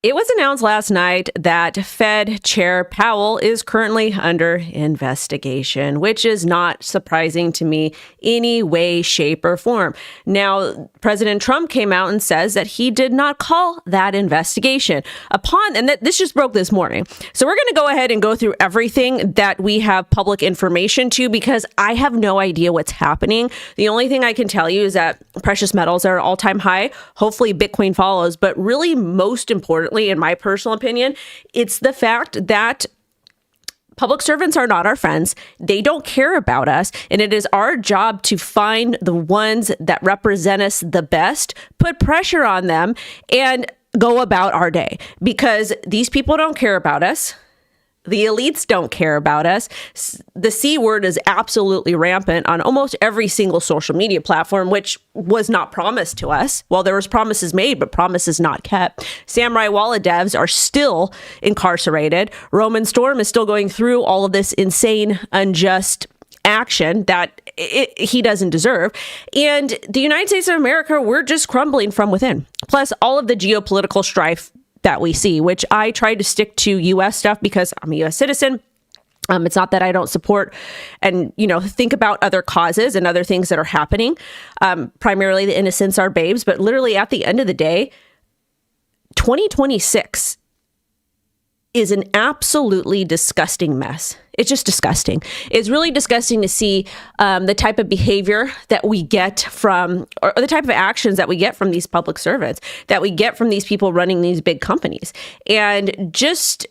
It was announced last night that Fed Chair Powell is currently under investigation, which is not surprising to me any way, shape, or form. Now, President Trump came out and says that he did not call that investigation this just broke this morning. So we're going to go ahead and go through everything that we have public information to, because I have no idea what's happening. The only thing I can tell you is that precious metals are all-time high. Hopefully Bitcoin follows, but really most importantly, in my personal opinion, it's the fact that public servants are not our friends. They don't care about us. And it is our job to find the ones that represent us the best, put pressure on them, and go about our day. Because these people don't care about us. The elites don't care about us. The C word is absolutely rampant on almost every single social media platform, which was not promised to us. Well, there was promises made, but promises not kept. Samurai Wallet devs are still incarcerated. Roman Storm is still going through all of this insane, unjust action that he doesn't deserve. And the United States of America, we're just crumbling from within. Plus all of the geopolitical strife that we see, which I try to stick to U.S. stuff because I'm a U.S. citizen. It's not that I don't support and, think about other causes and other things that are happening. Primarily the innocents are babes, but literally at the end of the day, 2026 is an absolutely disgusting mess. It's just disgusting. It's really disgusting to see the type of behavior that we get from, or the type of actions that we get from these public servants, that we get from these people running these big companies. And just,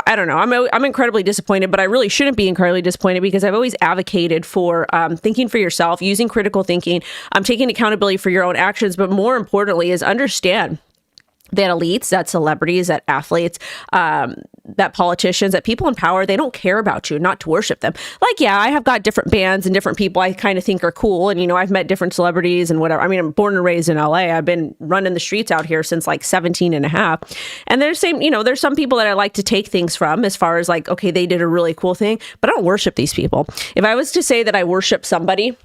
I don't know, I'm incredibly disappointed, but I really shouldn't be incredibly disappointed because I've always advocated for thinking for yourself, using critical thinking, taking accountability for your own actions, but more importantly is understand that elites, that celebrities, that athletes, that politicians, that people in power, they don't care about you, not to worship them. Like, yeah, I have got different bands and different people I kind of think are cool. And, I've met different celebrities and whatever. I mean, I'm born and raised in LA. I've been running the streets out here since like 17 and a half. And there's some people that I like to take things from as far as like, okay, they did a really cool thing, but I don't worship these people. If I was to say that I worship somebody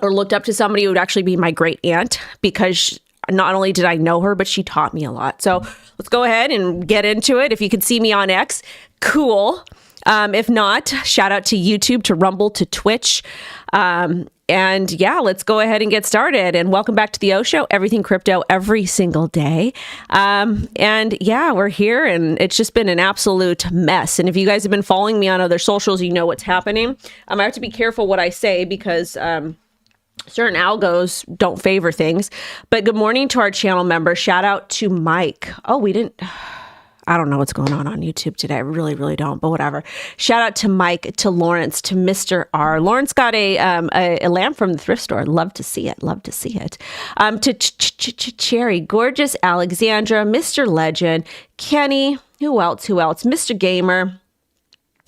or looked up to somebody, it would actually be my great aunt, because not only did I know her, but she taught me a lot. So let's go ahead and get into it. If you could see me on X, cool. If not, shout out to YouTube, to Rumble, to Twitch. And yeah, let's go ahead and get started. And welcome back to the O Show, everything crypto every single day. And yeah, we're here and it's just been an absolute mess. And if you guys have been following me on other socials, you know what's happening. I have to be careful what I say because certain algos don't favor things. But good morning to our channel members. Shout out to Mike. Oh, I don't know what's going on YouTube today. I really, really don't, but whatever. Shout out to Mike, to Lawrence, to Mr. R. Lawrence got a lamp from the thrift store. Love to see it. Love to see it. To Cherry, gorgeous Alexandra, Mr. Legend, Kenny, who else? Mr. Gamer.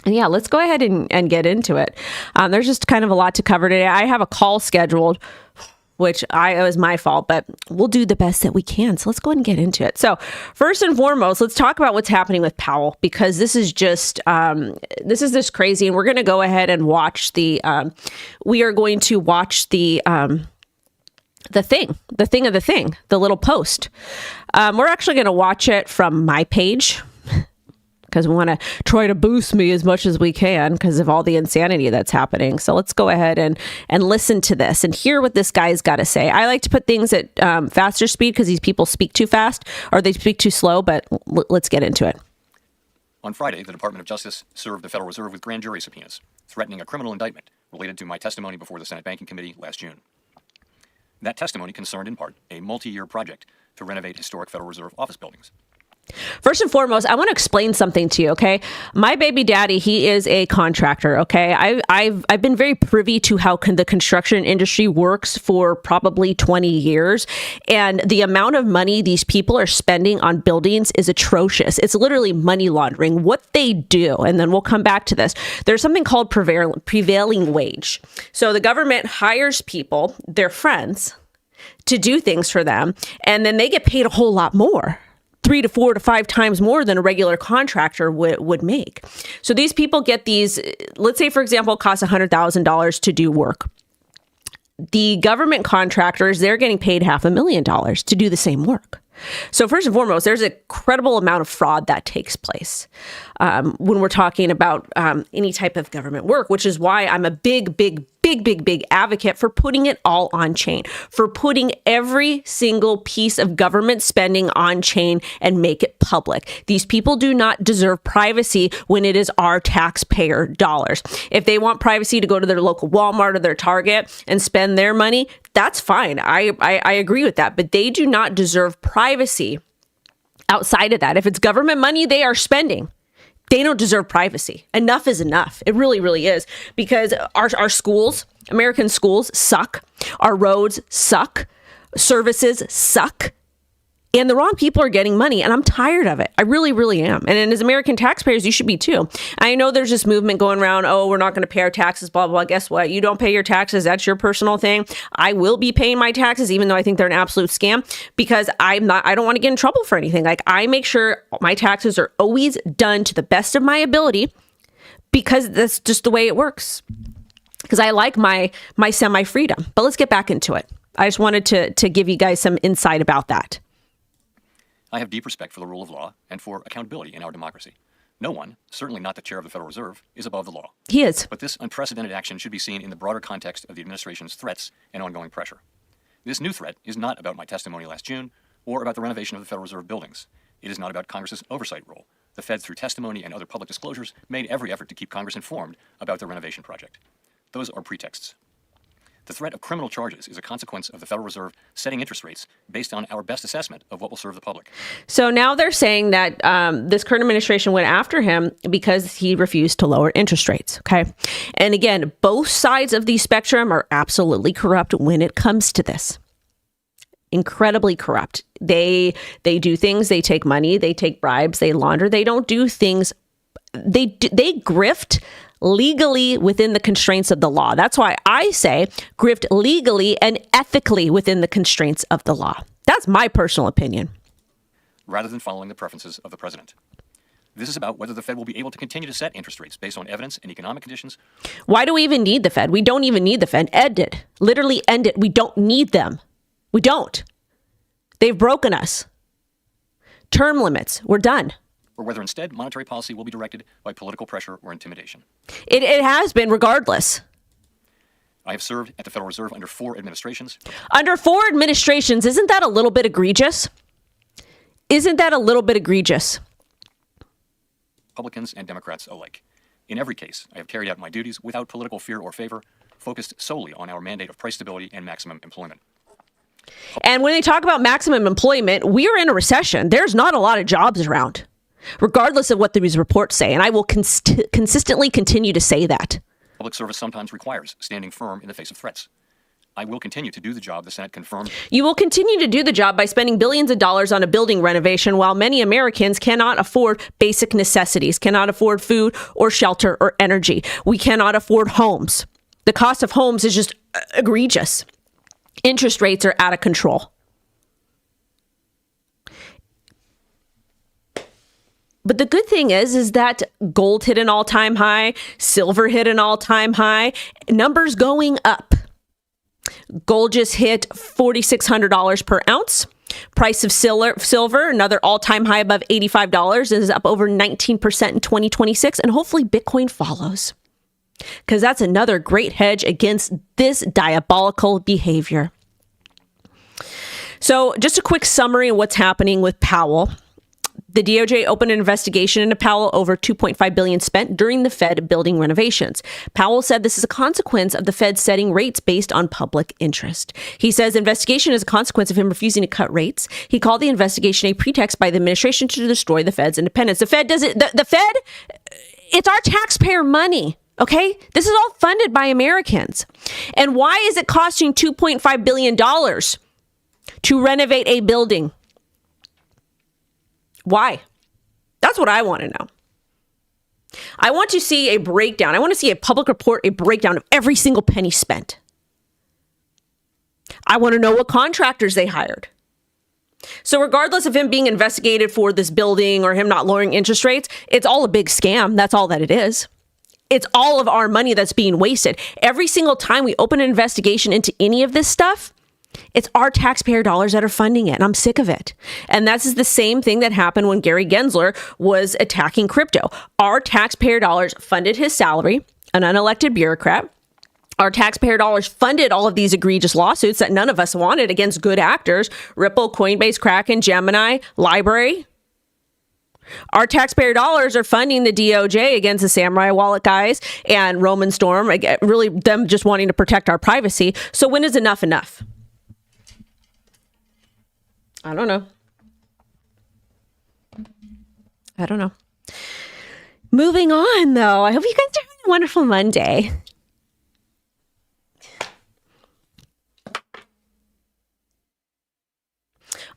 And yeah, let's go ahead and get into it. There's just kind of a lot to cover today. I have a call scheduled, which it was my fault, but we'll do the best that we can. So let's go ahead and get into it. So first and foremost, let's talk about what's happening with Powell, because this is just crazy. And we're going to go ahead and watch the little post. We're actually going to watch it from my page, because we want to try to boost me as much as we can because of all the insanity that's happening. So let's go ahead and listen to this and hear what this guy's got to say. I like to put things at faster speed because these people speak too fast or they speak too slow, but let's get into it. On Friday, the Department of Justice served the Federal Reserve with grand jury subpoenas, threatening a criminal indictment related to my testimony before the Senate Banking Committee last June. That testimony concerned, in part, a multi-year project to renovate historic Federal Reserve office buildings. First and foremost, I want to explain something to you, okay? My baby daddy, he is a contractor, okay? I've been very privy to how the construction industry works for probably 20 years, and the amount of money these people are spending on buildings is atrocious. It's literally money laundering. What they do, and then we'll come back to this, there's something called prevailing wage. So the government hires people, their friends, to do things for them, and then they get paid a whole lot more. 3 to 4 to 5 times more than a regular contractor would make. So these people get these, let's say, for example, it costs $100,000 to do work. The government contractors, they're getting paid $500,000 to do the same work. So first and foremost, there's a credible amount of fraud that takes place when we're talking about any type of government work, which is why I'm a big advocate for putting it all on chain, for putting every single piece of government spending on chain and make it public. These people do not deserve privacy when it is our taxpayer dollars. If they want privacy to go to their local Walmart or their Target and spend their money, that's fine. I agree with that, but they do not deserve privacy outside of that. If it's government money they are spending, they don't deserve privacy. Enough is enough. It really, really is. Because our schools, American schools, suck. Our roads suck. Services suck. And the wrong people are getting money. And I'm tired of it. I really, really am. And as American taxpayers, you should be too. I know there's this movement going around, oh, we're not going to pay our taxes, blah, blah, blah. Guess what? You don't pay your taxes. That's your personal thing. I will be paying my taxes, even though I think they're an absolute scam, because I don't want to get in trouble for anything. Like, I make sure my taxes are always done to the best of my ability, because that's just the way it works. Because I like my semi-freedom. But let's get back into it. I just wanted to give you guys some insight about that. I have deep respect for the rule of law and for accountability in our democracy. No one, certainly not the chair of the Federal Reserve, is above the law. He is. But this unprecedented action should be seen in the broader context of the administration's threats and ongoing pressure. This new threat is not about my testimony last June or about the renovation of the Federal Reserve buildings. It is not about Congress's oversight role. The Fed, through testimony and other public disclosures, made every effort to keep Congress informed about the renovation project. Those are pretexts. The threat of criminal charges is a consequence of the Federal Reserve setting interest rates based on our best assessment of what will serve the public. So now they're saying that this current administration went after him because he refused to lower interest rates. Okay. And again, both sides of the spectrum are absolutely corrupt when it comes to this. Incredibly corrupt. They do things, they take money, they take bribes, they launder, they don't do things. They grift legally within the constraints of the law. That's why I say grift legally and ethically within the constraints of the law. That's my personal opinion. Rather than following the preferences of the president. This is about whether the Fed will be able to continue to set interest rates based on evidence and economic conditions. Why do we even need the Fed? We don't even need the Fed. End it. Literally end it. We don't need them. We don't. They've broken us. Term limits. We're done. Or whether instead monetary policy will be directed by political pressure or intimidation. It has been regardless. I have served at the Federal Reserve under 4 administrations. Under 4 administrations, isn't that a little bit egregious? Isn't that a little bit egregious? Republicans and Democrats alike. In every case, I have carried out my duties without political fear or favor, focused solely on our mandate of price stability and maximum employment. And when they talk about maximum employment, we are in a recession. There's not a lot of jobs around, regardless of what these reports say. And I will consistently continue to say that. Public service sometimes requires standing firm in the face of threats. I will continue to do the job the Senate confirmed. You will continue to do the job by spending billions of dollars on a building renovation while many Americans cannot afford basic necessities, cannot afford food or shelter or energy. We cannot afford homes. The cost of homes is just egregious. Interest rates are out of control. But the good thing is that gold hit an all-time high, silver hit an all-time high, numbers going up. Gold just hit $4,600 per ounce. Price of silver, another all-time high above $85, is up over 19% in 2026, and hopefully Bitcoin follows. Because that's another great hedge against this diabolical behavior. So just a quick summary of what's happening with Powell. The DOJ opened an investigation into Powell over $2.5 billion spent during the Fed building renovations. Powell said this is a consequence of the Fed setting rates based on public interest. He says investigation is a consequence of him refusing to cut rates. He called the investigation a pretext by the administration to destroy the Fed's independence. The Fed doesn't. The Fed, it's our taxpayer money. Okay, this is all funded by Americans. And why is it costing $2.5 billion to renovate a building? Why? That's what I want to know. I want to see a breakdown. I want to see a public report, a breakdown of every single penny spent. I want to know what contractors they hired. So regardless of him being investigated for this building or him not lowering interest rates, it's all a big scam. That's all that it is. It's all of our money that's being wasted. Every single time we open an investigation into any of this stuff, It's our taxpayer dollars that are funding it, and I'm sick of it. And that's the same thing that happened when Gary Gensler was attacking crypto. Our taxpayer dollars funded his salary, an unelected bureaucrat. Our taxpayer dollars funded all of these egregious lawsuits that none of us wanted against good actors, Ripple, Coinbase, Kraken, Gemini, Library. Our taxpayer dollars are funding the DOJ against the Samurai Wallet guys and Roman Storm, really them just wanting to protect our privacy. So when is enough enough? I don't know. Moving on, though. I hope you guys are having a wonderful Monday.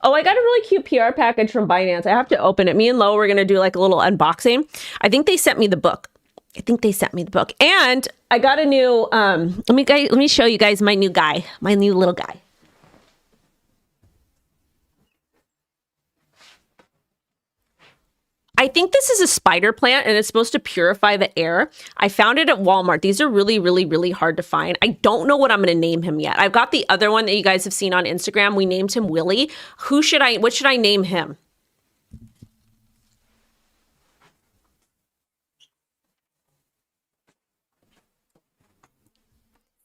Oh, I got a really cute PR package from Binance. I have to open it. Me and Lo were going to do like a little unboxing. I think they sent me the book. And I got a new, let me show you guys my new little guy. I think this is a spider plant and it's supposed to purify the air. I found it at Walmart. These are really, really, really hard to find. I don't know what I'm going to name him yet. I've got the other one that you guys have seen on Instagram. We named him Willie. What should I name him?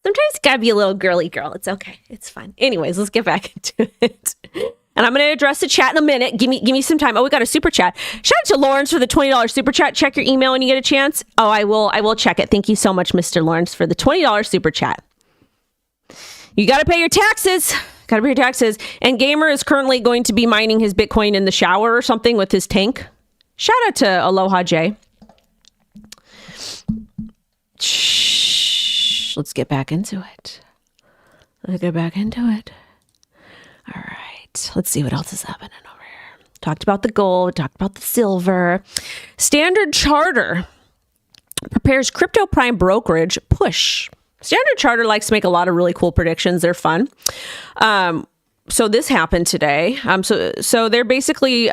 Sometimes it's gotta be a little girly girl. It's okay. It's fine. Anyways, let's get back into it. And I'm going to address the chat in a minute. Give me some time. Oh, we got a super chat. Shout out to Lawrence for the $20 super chat. Check your email when you get a chance. Oh, I will check it. Thank you so much, Mr. Lawrence, for the $20 super chat. You got to pay your taxes. And Gamer is currently going to be mining his Bitcoin in the shower or something with his tank. Shout out to Aloha J. Shh. Let's get back into it. All right. Let's see what else is happening over here. Talked about the gold, talked about the silver. Standard Charter prepares crypto prime brokerage push. Standard Charter likes to make a lot of really cool predictions. They're fun. So this happened today. So they're basically,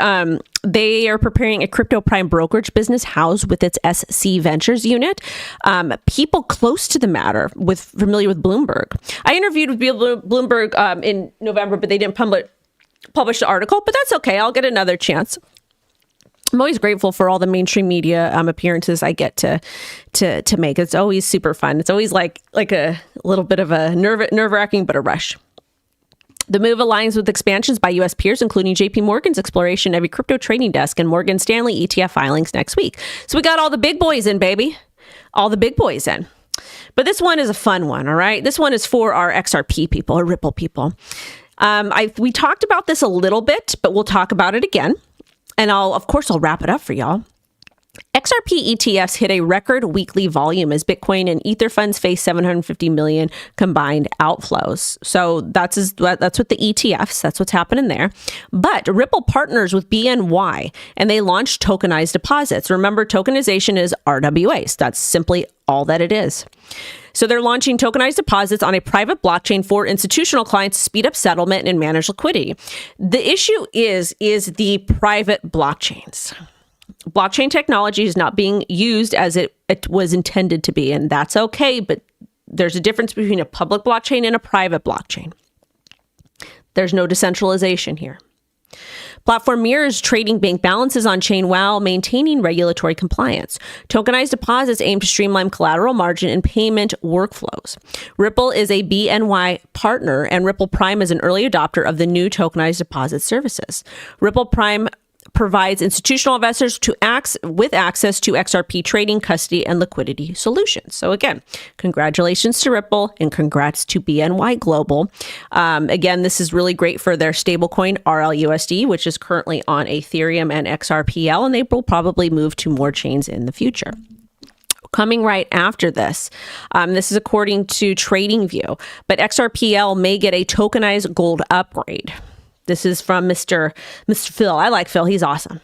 they are preparing a crypto prime brokerage business housed with its SC Ventures unit. People close to the matter familiar with Bloomberg. I interviewed with Bloomberg in November, but they didn't publish the article, but that's okay. I'll get another chance. I'm always grateful for all the mainstream media appearances I get to make. It's always super fun. It's always like a little bit of a nerve-wracking, but a rush. The move aligns with expansions by U.S. peers, including JP Morgan's exploration of a crypto trading desk and Morgan Stanley ETF filings next week. So we got all the big boys in, baby. All the big boys in. But this one is a fun one, all right? This one is for our XRP people, or Ripple people. We talked about this a little bit, but we'll talk about it again. And I'll wrap it up for y'all. XRP ETFs hit a record weekly volume as Bitcoin and Ether funds face 750 million combined outflows. So that's what the ETFs, that's what's happening there. But Ripple partners with BNY and they launched tokenized deposits. Remember, tokenization is RWAs. That's simply all that it is. So they're launching tokenized deposits on a private blockchain for institutional clients to speed up settlement and manage liquidity. The issue is the private blockchains. Blockchain technology is not being used as it was intended to be, and that's okay, but there's a difference between a public blockchain and a private blockchain. There's no decentralization here. Platform mirrors trading bank balances on chain while maintaining regulatory compliance. Tokenized deposits aim to streamline collateral margin and payment workflows. Ripple is a BNY partner, and Ripple Prime is an early adopter of the new tokenized deposit services. Ripple Prime provides institutional investors with access to XRP trading, custody, and liquidity solutions. So again, congratulations to Ripple and congrats to BNY Global. Again, this is really great for their stablecoin RLUSD, which is currently on Ethereum and XRPL, and they will probably move to more chains in the future. Coming right after this, this is according to TradingView, but XRPL may get a tokenized gold upgrade. This is from Mr. Phil. I like Phil. He's awesome.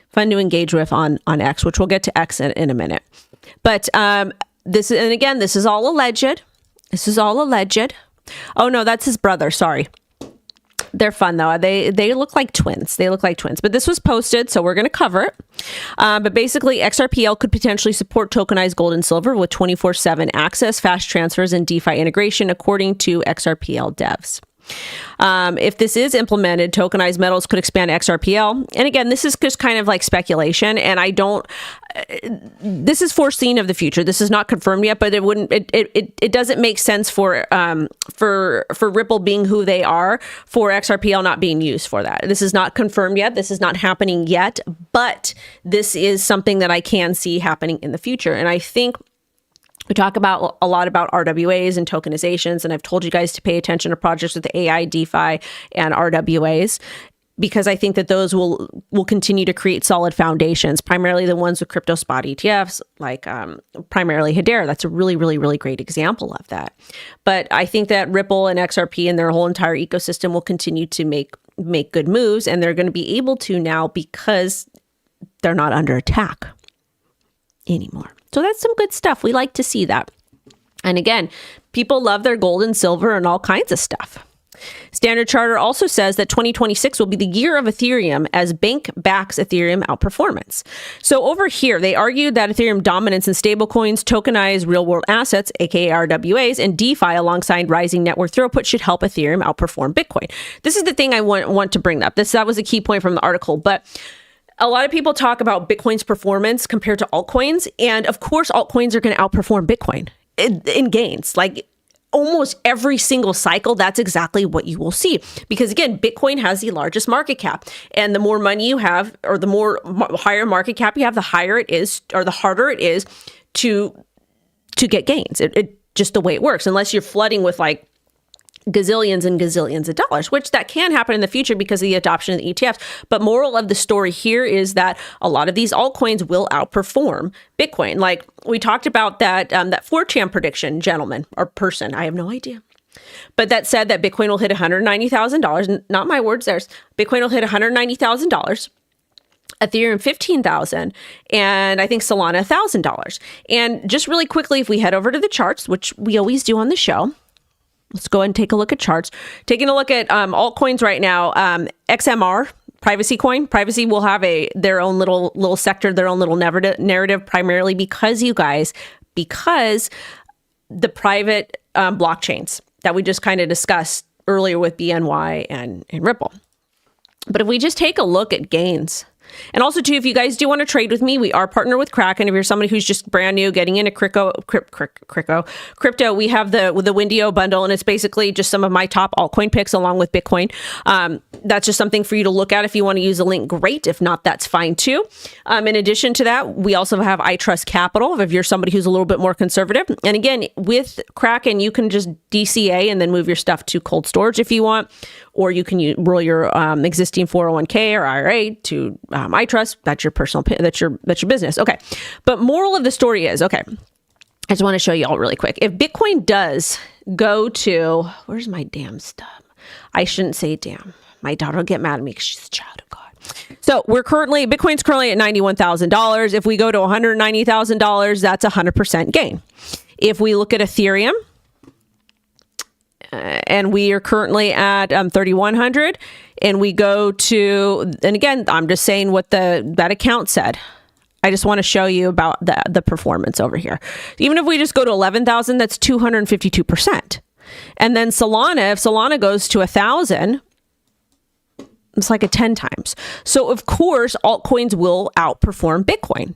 Fun to engage with on X, which we'll get to X in a minute. But this is all alleged. Oh no, that's his brother. Sorry. They're fun though. They look like twins. But this was posted, so we're going to cover it. But basically, XRPL could potentially support tokenized gold and silver with 24/7 access, fast transfers, and DeFi integration, according to XRPL devs. If this is implemented, tokenized metals could expand XRPL. And again, this is just kind of like speculation, and this is foreseen of the future. This is not confirmed yet, but it doesn't make sense for Ripple being who they are, for XRPL not being used for that. This is not confirmed yet. This is not happening yet, but this is something that I can see happening in the future. And I think we talk about a lot about RWAs and tokenizations, and I've told you guys to pay attention to projects with AI, DeFi, and RWAs, because I think that those will continue to create solid foundations, primarily the ones with crypto spot ETFs, like primarily Hedera. That's a really, really, really great example of that. But I think that Ripple and XRP and their whole entire ecosystem will continue to make good moves, and they're going to be able to now because they're not under attack anymore. So that's some good stuff. We like to see that. And again, people love their gold and silver and all kinds of stuff. Standard Charter also says that 2026 will be the year of Ethereum as bank backs Ethereum outperformance. So over here, they argued that Ethereum dominance in stablecoins, tokenized real-world assets, aka RWAs, and DeFi alongside rising network throughput should help Ethereum outperform Bitcoin. This is the thing I want to bring up. That was a key point from the article, but a lot of people talk about Bitcoin's performance compared to altcoins. And of course, altcoins are going to outperform Bitcoin in gains. Like almost every single cycle, that's exactly what you will see. Because again, Bitcoin has the largest market cap. And the more money you have, or the higher market cap you have, the higher it is, or the harder it is to get gains. It just the way it works. Unless you're flooding with like gazillions and gazillions of dollars, which that can happen in the future because of the adoption of the ETFs. But moral of the story here is that a lot of these altcoins will outperform Bitcoin. Like we talked about that 4chan prediction, gentleman or person, I have no idea. But that said that Bitcoin will hit $190,000. Not my words, theirs. Bitcoin will hit $190,000. Ethereum $15,000, and I think Solana $1,000. And just really quickly, if we head over to the charts, which we always do on the show, let's go ahead and take a look at charts. Taking a look at altcoins right now, XMR, Privacy Coin. Privacy will have their own little sector, their own little narrative, primarily because the private blockchains that we just kind of discussed earlier with BNY and Ripple. But if we just take a look at gains, and also, too, if you guys do want to trade with me, we are partnered with Kraken. If you're somebody who's just brand new, getting into crypto, we have the WendyO bundle, and it's basically just some of my top altcoin picks along with Bitcoin. That's just something for you to look at. If you want to use a link, great. If not, that's fine too. In addition to that, we also have I Trust Capital if you're somebody who's a little bit more conservative. And again, with Kraken, you can just DCA and then move your stuff to cold storage if you want, or you can roll your existing 401k or IRA to I Trust. That's your personal, that's your business. Okay. But moral of the story is, okay, I just want to show you all really quick. If Bitcoin does go to, where's my damn stuff? I shouldn't say damn. My daughter will get mad at me because she's a child of God. So Bitcoin's currently at $91,000. If we go to $190,000, that's 100% gain. If we look at Ethereum, and we are currently at 3,100, and we go to, and again, I'm just saying what that account said. I just want to show you about the performance over here. Even if we just go to 11,000, that's 252%. And then Solana, if Solana goes to 1,000, it's like a 10 times. So of course, altcoins will outperform Bitcoin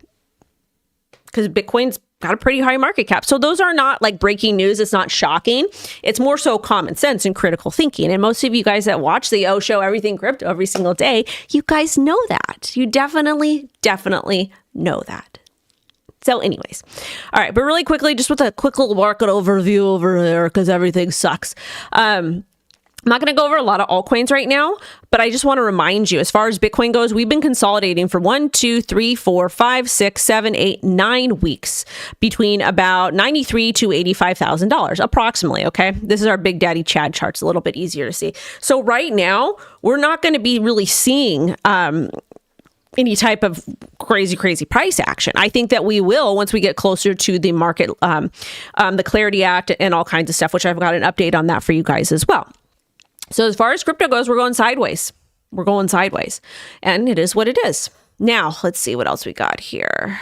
because Bitcoin's got a pretty high market cap. So those are not like breaking news. It's not shocking. It's more so common sense and critical thinking. And most of you guys that watch the O Show, Everything Crypto, every single day, you guys know that. You definitely know that. So anyways, all right. But really quickly, just with a quick little market overview over there, because everything sucks. I'm not going to go over a lot of altcoins right now, but I just want to remind you, as far as Bitcoin goes, we've been consolidating for 1, 2, 3, 4, 5, 6, 7, 8, 9 weeks between about $93,000 to $85,000 approximately. Okay. This is our Big Daddy Chad charts, a little bit easier to see. So right now we're not going to be really seeing, any type of crazy price action. I think that we will once we get closer to the market, the Clarity Act and all kinds of stuff, which I've got an update on that for you guys as well. So as far as crypto goes, we're going sideways. And it is what it is. Now, let's see what else we got here.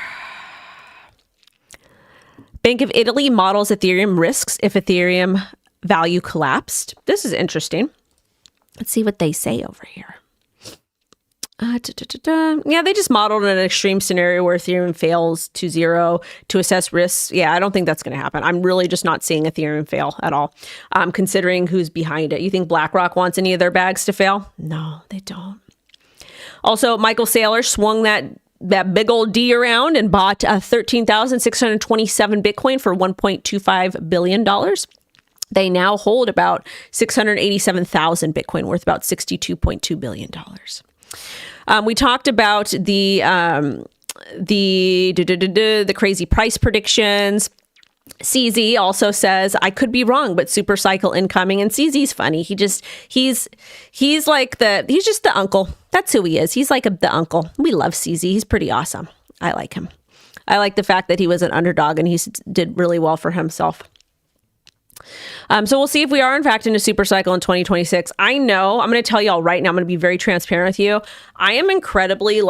Bank of Italy models Ethereum risks if Ethereum value collapsed. This is interesting. Let's see what they say over here. Yeah, they just modeled an extreme scenario where Ethereum fails to zero to assess risks. Yeah, I don't think that's going to happen. I'm really just not seeing Ethereum fail at all, considering who's behind it. You think BlackRock wants any of their bags to fail? No, they don't. Also, Michael Saylor swung that big old D around and bought 13,627 Bitcoin for $1.25 billion. They now hold about 687,000 Bitcoin, worth about $62.2 billion. We talked about the crazy price predictions. CZ also says, I could be wrong, but super cycle incoming. And CZ's funny. He's just the uncle. That's who he is. He's like the uncle. We love CZ. He's pretty awesome. I like him. I like the fact that he was an underdog and he did really well for himself. So we'll see if we are in fact in a super cycle in 2026. I know, I'm going to tell y'all right now, I'm going to be very transparent with you. I am incredibly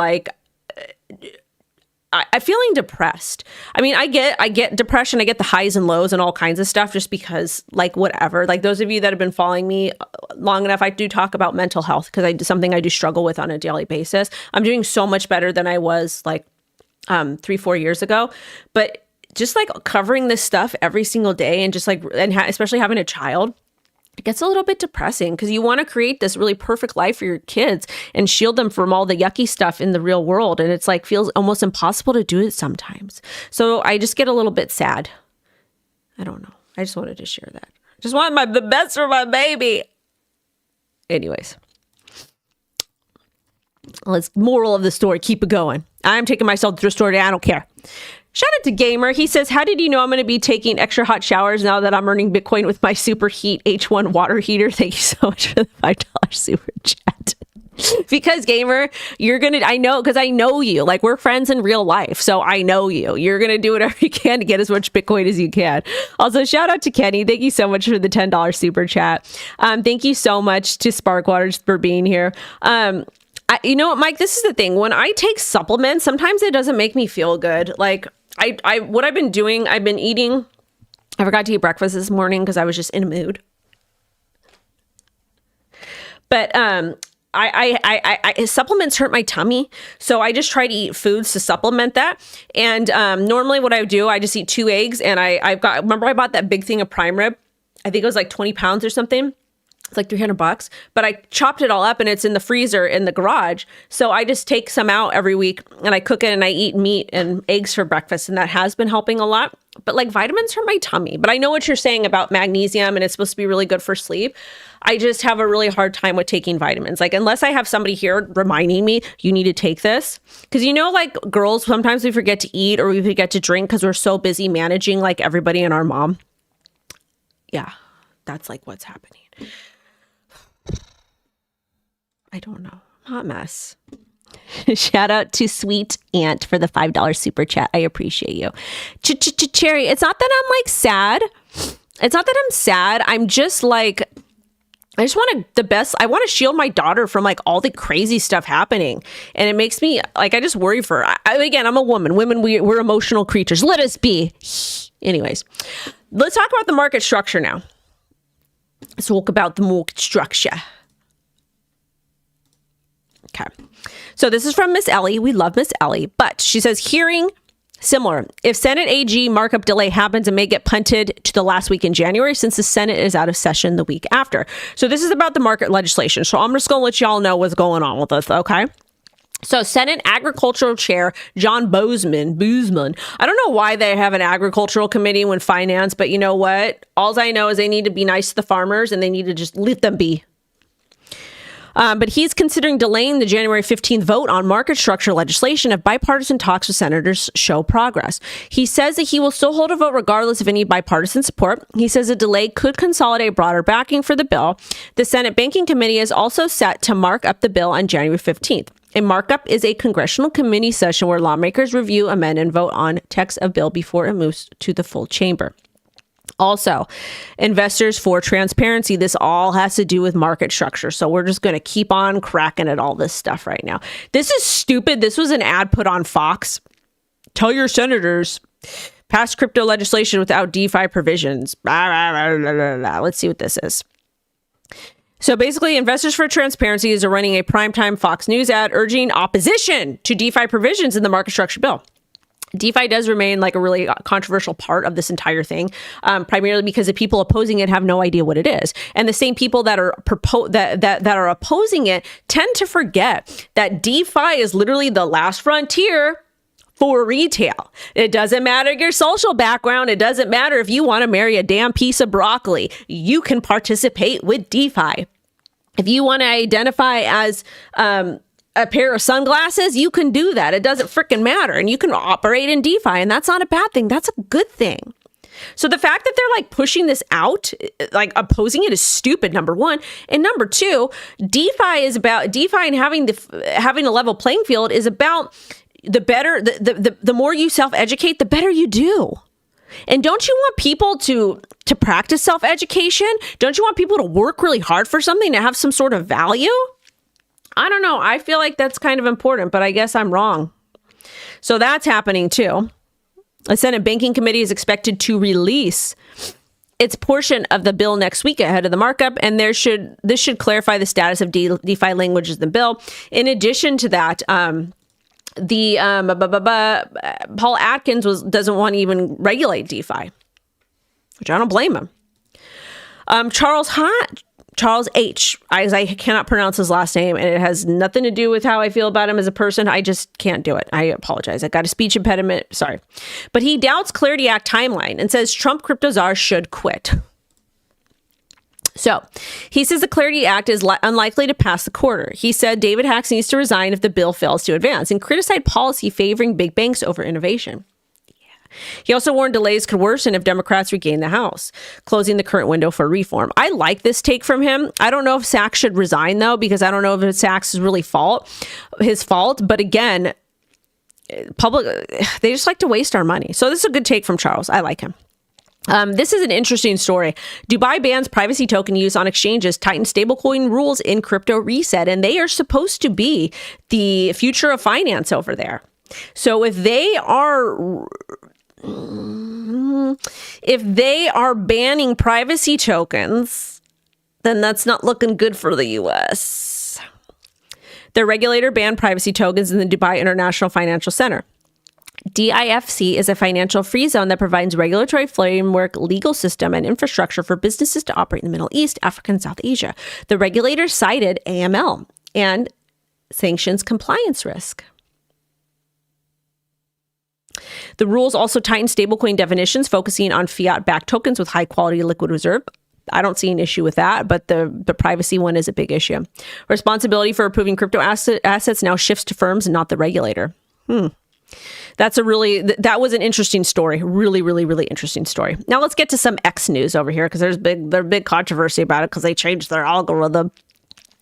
I'm feeling depressed. I mean, I get depression. I get the highs and lows and all kinds of stuff just because whatever, those of you that have been following me long enough, I do talk about mental health because something I do struggle with on a daily basis. I'm doing so much better than I was 3-4 years ago, but just covering this stuff every single day and just especially having a child, it gets a little bit depressing because you want to create this really perfect life for your kids and shield them from all the yucky stuff in the real world. And it's feels almost impossible to do it sometimes. So I just get a little bit sad. I don't know. I just wanted to share that. I just want the best for my baby. Anyways. Moral of the story, keep it going. I'm taking myself to the store today. I don't care. Shout out to Gamer. He says, how did you know I'm going to be taking extra hot showers now that I'm earning Bitcoin with my Superheat H1 water heater? Thank you so much for the $5 super chat. Because Gamer, I know, because I know you. We're friends in real life, so I know you. You're going to do whatever you can to get as much Bitcoin as you can. Also, shout out to Kenny. Thank you so much for the $10 super chat. Thank you so much to Sparkwaters for being here. You know what, Mike, this is the thing. When I take supplements, sometimes it doesn't make me feel good. What I've been doing, I've been eating. I forgot to eat breakfast this morning because I was just in a mood. But supplements hurt my tummy, so I just try to eat foods to supplement that. And normally, what I do, I just eat 2 eggs, and remember I bought that big thing of prime rib. I think it was 20 pounds or something. It's $300, but I chopped it all up and it's in the freezer in the garage. So I just take some out every week and I cook it and I eat meat and eggs for breakfast. And that has been helping a lot. But vitamins hurt my tummy. But I know what you're saying about magnesium and it's supposed to be really good for sleep. I just have a really hard time with taking vitamins. Unless I have somebody here reminding me, you need to take this. Because girls, sometimes we forget to eat or we forget to drink because we're so busy managing everybody and our mom. Yeah, that's what's happening. I don't know. Hot mess. Shout out to Sweet Aunt for the $5 super chat. I appreciate you. Cherry, it's not that I'm sad. It's not that I'm sad. I'm just I just want the best. I want to shield my daughter from all the crazy stuff happening. And it makes me I just worry for her. Again, I'm a woman. Women, we're emotional creatures. Let us be. Anyways, let's talk about the market structure now. Let's talk about the market structure. Okay. So this is from Miss Ellie. We love Miss Ellie, but she says hearing similar. If Senate AG markup delay happens, it may get punted to the last week in January since the Senate is out of session the week after. So this is about the market legislation. So I'm just going to let y'all know what's going on with this. Okay. So Senate Agricultural Chair John Boozman, I don't know why they have an agricultural committee when finance, but you know what? All I know is they need to be nice to the farmers and they need to just let them be. But he's considering delaying the January 15th vote on market structure legislation if bipartisan talks with senators show progress. He says that he will still hold a vote regardless of any bipartisan support. He says a delay could consolidate broader backing for the bill. The Senate Banking Committee is also set to mark up the bill on January 15th. A markup is a congressional committee session where lawmakers review, amend, and vote on text of bill before it moves to the full chamber. Also, investors for transparency. This all has to do with market structure. So we're just going to keep on cracking at all this stuff right now. This is stupid. This was an ad put on Fox. Tell your senators, pass crypto legislation without DeFi provisions. Blah, blah, blah, blah, blah. Let's see what this is. So basically, Investors for Transparency is running a primetime Fox News ad urging opposition to DeFi provisions in the market structure bill. DeFi does remain like a really controversial part of this entire thing, primarily because the people opposing it have no idea what it is, and the same people that are that are opposing it tend to forget that DeFi is literally the last frontier for retail. It doesn't matter your social background. It doesn't matter if you want to marry a damn piece of broccoli. You can participate with DeFi. If you want to identify as a pair of sunglasses, you can do that. It doesn't freaking matter. And you can operate in DeFi. And that's not a bad thing. That's a good thing. So the fact that they're like pushing this out, like opposing it, is stupid, number one. And number two, DeFi and having a level playing field is about the more you self-educate, the better you do. And don't you want people to practice self-education? Don't you want people to work really hard for something to have some sort of value? I don't know. I feel like that's kind of important, but I guess I'm wrong. So that's happening too. The Senate Banking Committee is expected to release its portion of the bill next week ahead of the markup, and this should clarify the status of DeFi languages in the bill. In addition to that, Paul Atkins doesn't want to even regulate DeFi, which I don't blame him. Charles H. I cannot pronounce his last name, and it has nothing to do with how I feel about him as a person. I just can't do it. I apologize. I got a speech impediment. Sorry. But he doubts Clarity Act timeline and says Trump crypto czar should quit. So he says the Clarity Act is unlikely to pass the quarter. He said David Hacks needs to resign if the bill fails to advance and criticized policy favoring big banks over innovation. He also warned delays could worsen if Democrats regain the House, closing the current window for reform. I like this take from him. I don't know if Sachs should resign, though, because I don't know if it's Sachs' really his fault. But again, they just like to waste our money. So this is a good take from Charles. I like him. This is an interesting story. Dubai bans privacy token use on exchanges, tightens stablecoin rules in crypto reset, and they are supposed to be the future of finance over there. So if they are banning privacy tokens, then that's not looking good for the U.S. The regulator banned privacy tokens in the Dubai International Financial Center. DIFC is a financial free zone that provides regulatory framework, legal system, and infrastructure for businesses to operate in the Middle East, Africa, and South Asia. The regulator cited AML and sanctions compliance risk. The rules also tighten stablecoin definitions, focusing on fiat-backed tokens with high-quality liquid reserve. I don't see an issue with that, but the privacy one is a big issue. Responsibility for approving crypto assets now shifts to firms and not the regulator. That was an interesting story. Really, really, really interesting story. Now let's get to some X news over here, because there's big controversy about it because they changed their algorithm.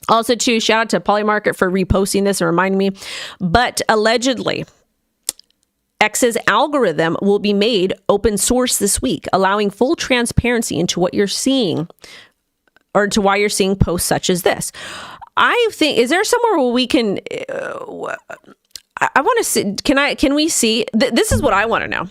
Also, too, shout out to Polymarket for reposting this and reminding me. But allegedly, X's algorithm will be made open source this week, allowing full transparency into what you're seeing, or to why you're seeing posts such as this. I think, is there somewhere where we can? I want to see. Can we see? This is what I want to know.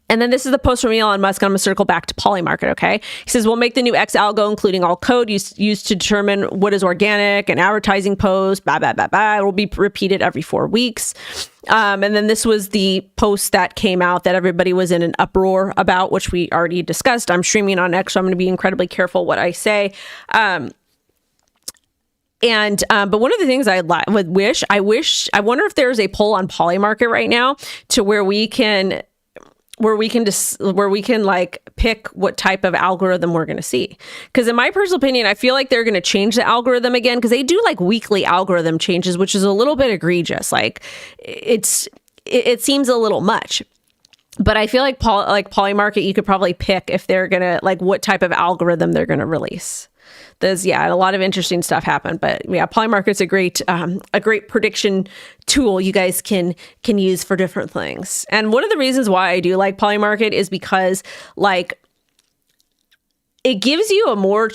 And then this is the post from Elon Musk. I'm going to circle back to Polymarket, okay? He says, we'll make the new X algo, including all code used to determine what is organic and advertising posts, blah, blah, blah, blah. It will be repeated every 4 weeks. And then this was the post that came out that everybody was in an uproar about, which we already discussed. I'm streaming on X, so I'm going to be incredibly careful what I say. But one of the things I wonder if there's a poll on Polymarket right now to where we can like pick what type of algorithm we're going to see. Because in my personal opinion, I feel like they're going to change the algorithm again, because they do like weekly algorithm changes, which is a little bit egregious. Like it seems a little much. But I feel like Polymarket, you could probably pick if they're going to, like, what type of algorithm they're going to release. There's, a lot of interesting stuff happened, but Polymarket's a great prediction tool you guys can use for different things. And one of the reasons why I do like Polymarket is because, like, it gives you a more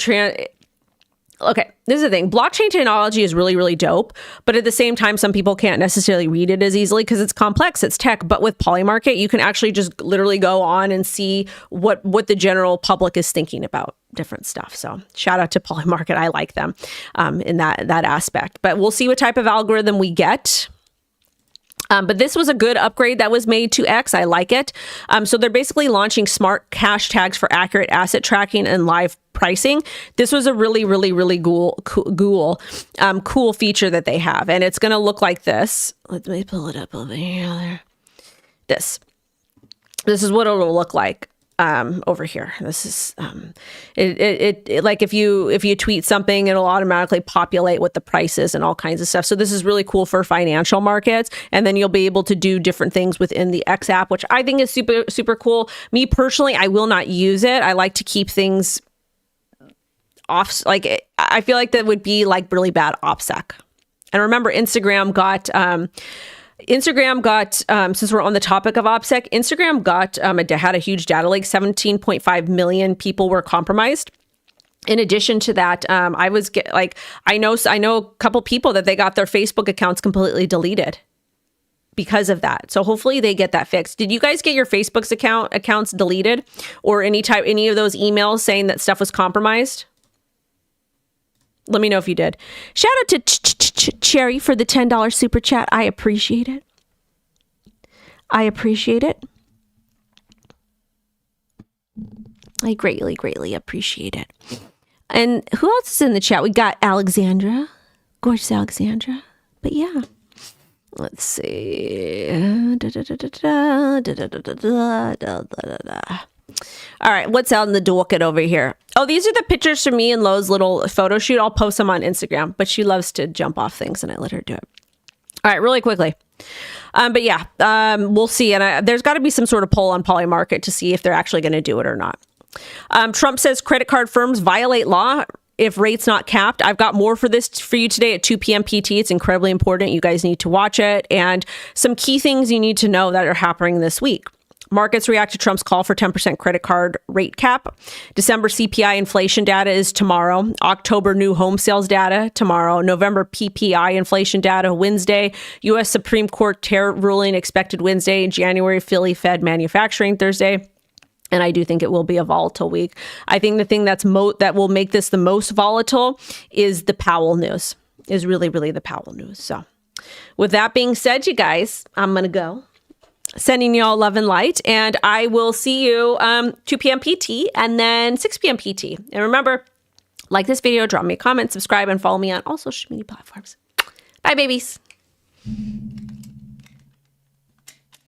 okay, this is the thing. Blockchain technology is really, really dope. But at the same time, some people can't necessarily read it as easily because it's complex, it's tech. But with Polymarket, you can actually just literally go on and see what the general public is thinking about different stuff. So shout out to Polymarket. I like them in that aspect. But we'll see what type of algorithm we get. But this was a good upgrade that was made to X. I like it. So they're basically launching smart cash tags for accurate asset tracking and live pricing. This was a really, really, really cool feature that they have. And it's going to look like this. Let me pull it up over here. This is what it'll look like. Over here. This is it like if you tweet something, it'll automatically populate what the price is and all kinds of stuff. So this is really cool for financial markets. And then you'll be able to do different things within the X app, which I think is super, super cool. Me personally, I will not use it. I like to keep things off. Like I feel like that would be like really bad OPSEC. And remember, Instagram got since we're on the topic of OPSEC, Instagram had a huge data lake. 17.5 million people were compromised. In addition to that, I know a couple people that they got their Facebook accounts completely deleted because of that. So hopefully they get that fixed. Did you guys get your Facebook's accounts deleted, or any of those emails saying that stuff was compromised? Let me know if you did. Shout out to Cherry for the $10 super chat. I appreciate it. I greatly, greatly appreciate it. And who else is in the chat? We got Alexandra. Gorgeous Alexandra. But yeah. Let's see. All right, what's out in the docket over here? Oh, these are the pictures from me and Lo's little photo shoot. I'll post them on Instagram, but she loves to jump off things and I let her do it. All right, really quickly. But yeah, we'll see. And there's got to be some sort of poll on Polymarket to see if they're actually going to do it or not. Trump says credit card firms violate law if rates not capped. I've got more for you today at 2 p.m. PT. It's incredibly important. You guys need to watch it. And some key things you need to know that are happening this week. Markets react to Trump's call for 10% credit card rate cap. December CPI inflation data is tomorrow. October new home sales data tomorrow. November PPI inflation data Wednesday. U.S. Supreme Court tariff ruling expected Wednesday. January Philly Fed manufacturing Thursday. And I do think it will be a volatile week. I think the thing that will make this the most volatile is the Powell news. Is really, really the Powell news. So with that being said, you guys, I'm going to go. Sending y'all love and light, and I will see you 2 p.m. PT and then 6 p.m. PT. And remember, like this video, drop me a comment, subscribe, and follow me on all social media platforms. Bye, babies.